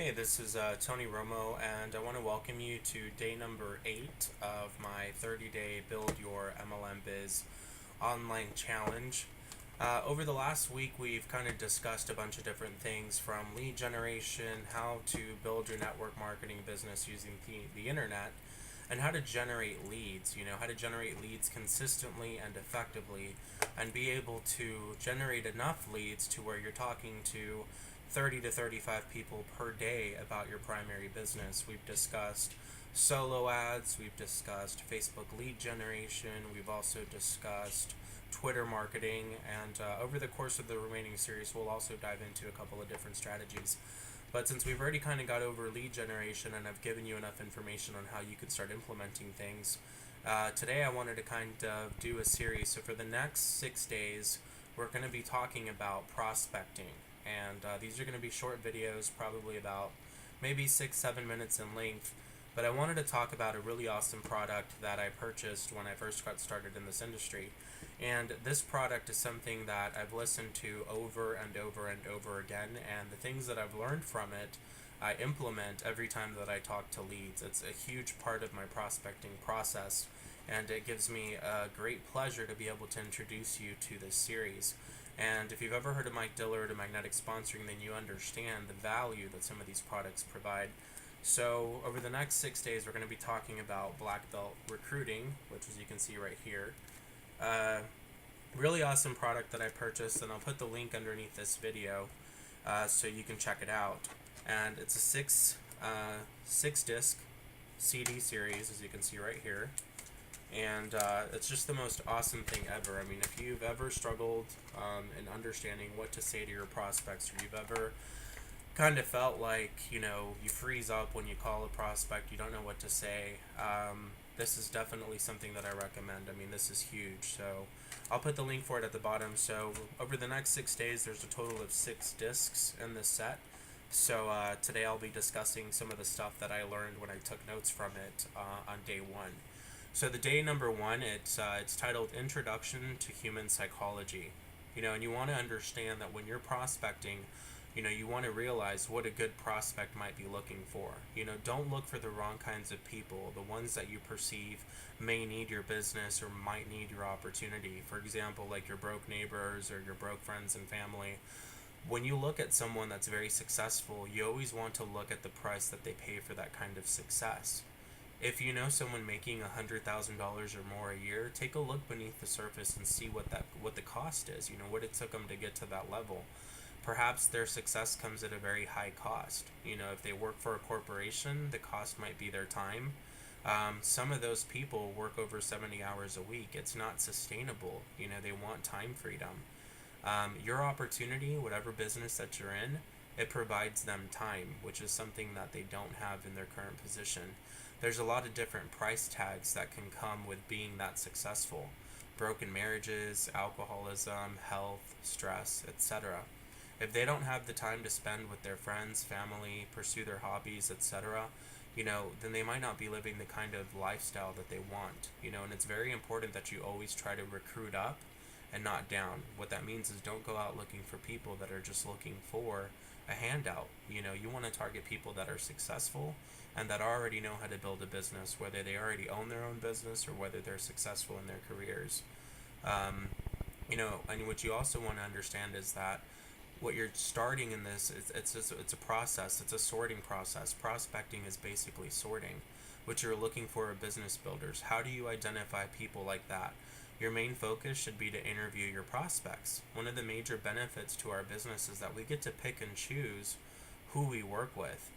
Hey, this is Tony Romo, and I want to welcome you to day number 8 of my 30-day Build Your MLM Biz online challenge. Over the last week, we've kind of discussed a bunch of different things from lead generation, how to build your network marketing business using the internet, and how to generate leads, how to generate leads consistently and effectively, and be able to generate enough leads to where you're talking to 30 to 35 people per day about your primary business. We've discussed solo ads, we've discussed Facebook lead generation, we've also discussed Twitter marketing, and over the course of the remaining series, we'll also dive into a couple of different strategies. But since we've already kind of got over lead generation and I've given you enough information on how you can start implementing things, today I wanted to kind of do a series. So for the next 6 days, we're going to be talking about prospecting. And these are going to be short videos, probably about maybe 6-7 minutes in length. But I wanted to talk about a really awesome product that I purchased when I first got started in this industry. And this product is something that I've listened to over and over and over again, and the things that I've learned from it, I implement every time that I talk to leads. It's a huge part of my prospecting process, and it gives me a great pleasure to be able to introduce you to this series. And if you've ever heard of Mike Dillard or Magnetic Sponsoring, then you understand the value that some of these products provide. So over the next 6 days, we're going to be talking about black belt recruiting, which as you can see right here. Really awesome product that I purchased, and I'll put the link underneath this video so you can check it out. And it's a six disc CD series, as you can see right here. And it's just the most awesome thing ever. I mean, if you've ever struggled in understanding what to say to your prospects, or you've ever kind of felt like, you freeze up when you call a prospect, you don't know what to say, this is definitely something that I recommend. I mean, this is huge. So I'll put the link for it at the bottom. So over the next 6 days, there's a total of 6 discs in this set. So today I'll be discussing some of the stuff that I learned when I took notes from it on day 1. So the day number 1, it's titled Introduction to Human Psychology. And you want to understand that when you're prospecting, you want to realize what a good prospect might be looking for. Don't look for the wrong kinds of people. The ones that you perceive may need your business or might need your opportunity. For example, like your broke neighbors or your broke friends and family. When you look at someone that's very successful, you always want to look at the price that they pay for that kind of success. If you know someone making $100,000 or more a year, take a look beneath the surface and see what the cost is. What it took them to get to that level. Perhaps their success comes at a very high cost. If they work for a corporation, the cost might be their time. Some of those people work over 70 hours a week. It's not sustainable. They want time freedom. Your opportunity, whatever business that you're in, it provides them time, which is something that they don't have in their current position. There's a lot of different price tags that can come with being that successful. Broken marriages, alcoholism, health, stress, etc. If they don't have the time to spend with their friends, family, pursue their hobbies, etc., then they might not be living the kind of lifestyle that they want. And it's very important that you always try to recruit up and not down. What that means is don't go out looking for people that are just looking for a handout. You want to target people that are successful and that already know how to build a business, whether they already own their own business or whether they're successful in their careers. And what you also want to understand is that what you're starting in this, it's a process. It's a sorting process. Prospecting is basically sorting. What you're looking for are business builders. How do you identify people like that? Your main focus should be to interview your prospects. One of the major benefits to our business is that we get to pick and choose who we work with.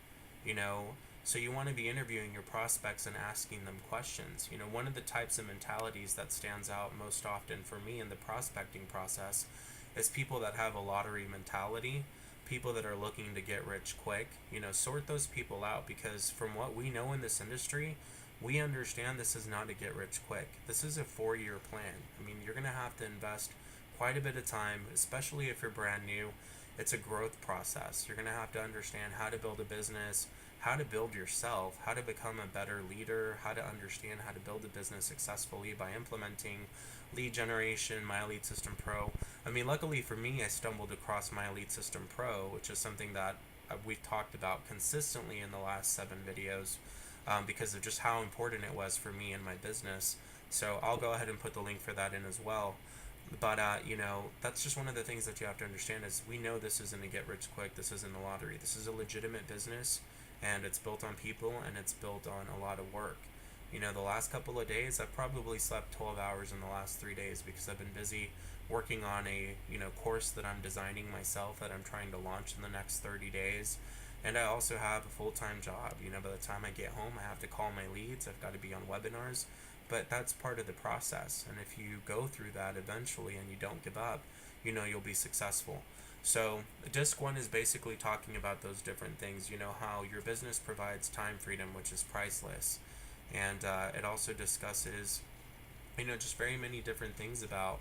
So you want to be interviewing your prospects and asking them questions. One of the types of mentalities that stands out most often for me in the prospecting process is people that have a lottery mentality, people that are looking to get rich quick. Sort those people out, because from what we know in this industry, we understand this is not a get rich quick. This is a 4-year plan. I mean, you're going to have to invest quite a bit of time, especially if you're brand new. It's a growth process. You're going to have to understand how to build a business, how to build yourself, how to become a better leader, how to understand how to build a business successfully by implementing lead generation, My Lead System Pro. I mean, luckily for me, I stumbled across My Lead System Pro, which is something that we've talked about consistently in the last 7 videos, because of just how important it was for me and my business. So I'll go ahead and put the link for that in as well. But that's just one of the things that you have to understand is we know this isn't a get rich quick. This isn't a lottery. This is a legitimate business, and it's built on people, and it's built on a lot of work. The last couple of days, I've probably slept 12 hours in the last 3 days because I've been busy working on a course that I'm designing myself that I'm trying to launch in the next 30 days. And I also have a full-time job. By the time I get home, I have to call my leads. I've got to be on webinars. But that's part of the process. And if you go through that eventually and you don't give up, you'll be successful. So disc 1 is basically talking about those different things. How your business provides time freedom, which is priceless. And it also discusses, just very many different things about,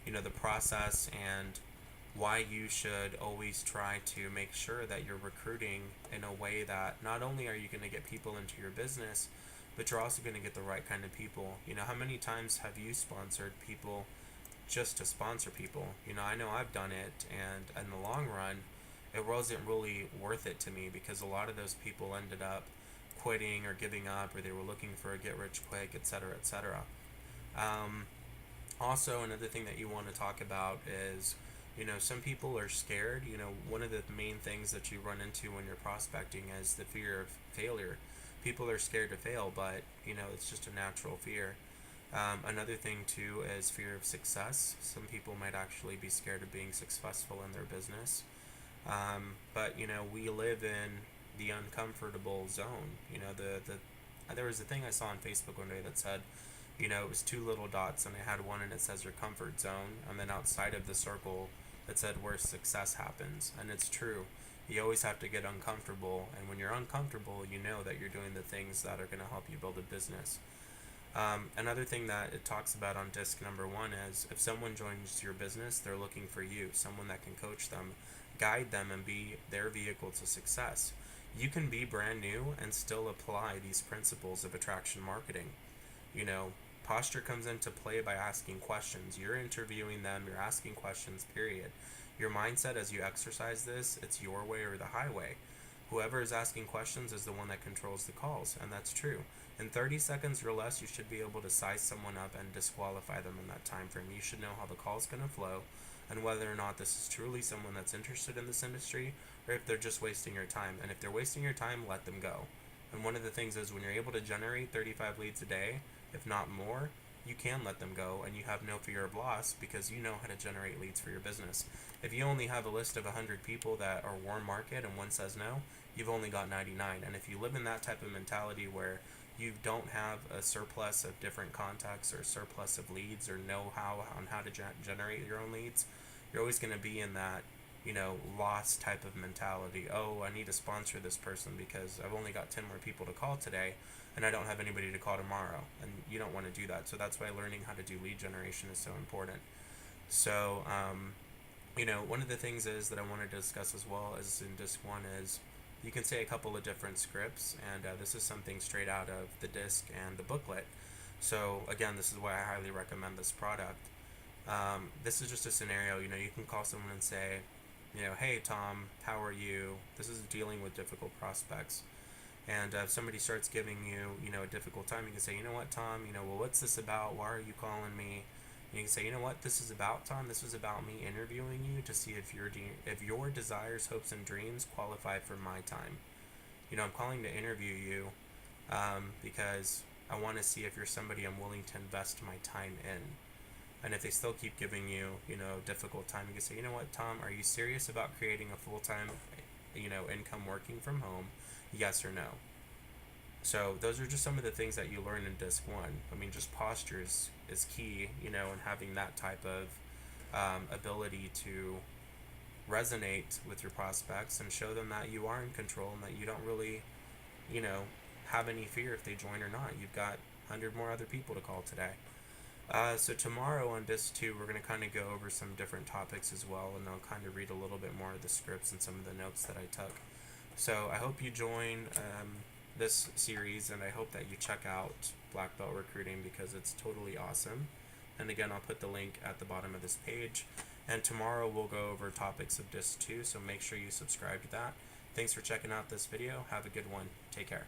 the process and why you should always try to make sure that you're recruiting in a way that not only are you going to get people into your business, but you're also going to get the right kind of people. How many times have you sponsored people just to sponsor people? I know I've done it, and in the long run, it wasn't really worth it to me because a lot of those people ended up quitting or giving up, or they were looking for a get rich quick, etc., etc. Also, another thing that you want to talk about is, some people are scared. One of the main things that you run into when you're prospecting is the fear of failure. People are scared to fail, but, it's just a natural fear. Another thing, too, is fear of success. Some people might actually be scared of being successful in their business. But, we live in the uncomfortable zone. There was a thing I saw on Facebook one day that said, it was 2 little dots, and I had one and it says your comfort zone, and then outside of the circle it said where success happens. And it's true. You always have to get uncomfortable, and when you're uncomfortable, you know that you're doing the things that are going to help you build a business. Another thing that it talks about on disc number 1 is if someone joins your business, they're looking for you, someone that can coach them, guide them, and be their vehicle to success. You can be brand new and still apply these principles of attraction marketing. Posture comes into play by asking questions. You're interviewing them, you're asking questions, period. Your mindset as you exercise this, it's your way or the highway. Whoever is asking questions is the one that controls the calls, and that's true. In 30 seconds or less, you should be able to size someone up and disqualify them in that time frame. You should know how the call's going to flow and whether or not this is truly someone that's interested in this industry or if they're just wasting your time. And if they're wasting your time, let them go. And one of the things is when you're able to generate 35 leads a day, if not more, you can let them go and you have no fear of loss because you know how to generate leads for your business. If you only have a list of 100 people that are warm market and one says no, you've only got 99. And if you live in that type of mentality where you don't have a surplus of different contacts or surplus of leads or know-how on how to generate your own leads, you're always going to be in that, lost type of mentality. Oh, I need to sponsor this person because I've only got 10 more people to call today and I don't have anybody to call tomorrow. And you don't want to do that. So that's why learning how to do lead generation is so important. So, one of the things is that I want to discuss as well as in disc 1 is you can say a couple of different scripts, and this is something straight out of the disc and the booklet. So again, this is why I highly recommend this product. This is just a scenario. You can call someone and say, hey Tom, how are you? This is dealing with difficult prospects. And if somebody starts giving you, a difficult time, you can say, you know what, Tom, well, what's this about? Why are you calling me? And you can say, you know what, this is about, Tom? This is about me interviewing you to see if your desires, hopes, and dreams qualify for my time. I'm calling to interview you because I want to see if you're somebody I'm willing to invest my time in. And if they still keep giving you, difficult time, you can say, you know what, Tom, are you serious about creating a full-time, income working from home? Yes or no? So those are just some of the things that you learn in disc 1. I mean, just posture is key, and having that type of ability to resonate with your prospects and show them that you are in control and that you don't really, have any fear if they join or not. You've got 100 more other people to call today. So tomorrow on disc 2, we're going to kind of go over some different topics as well, and I'll kind of read a little bit more of the scripts and some of the notes that I took. So I hope you join this series, and I hope that you check out Black Belt Recruiting because it's totally awesome. And again, I'll put the link at the bottom of this page. And tomorrow we'll go over topics of disc 2, so make sure you subscribe to that. Thanks for checking out this video. Have a good one. Take care.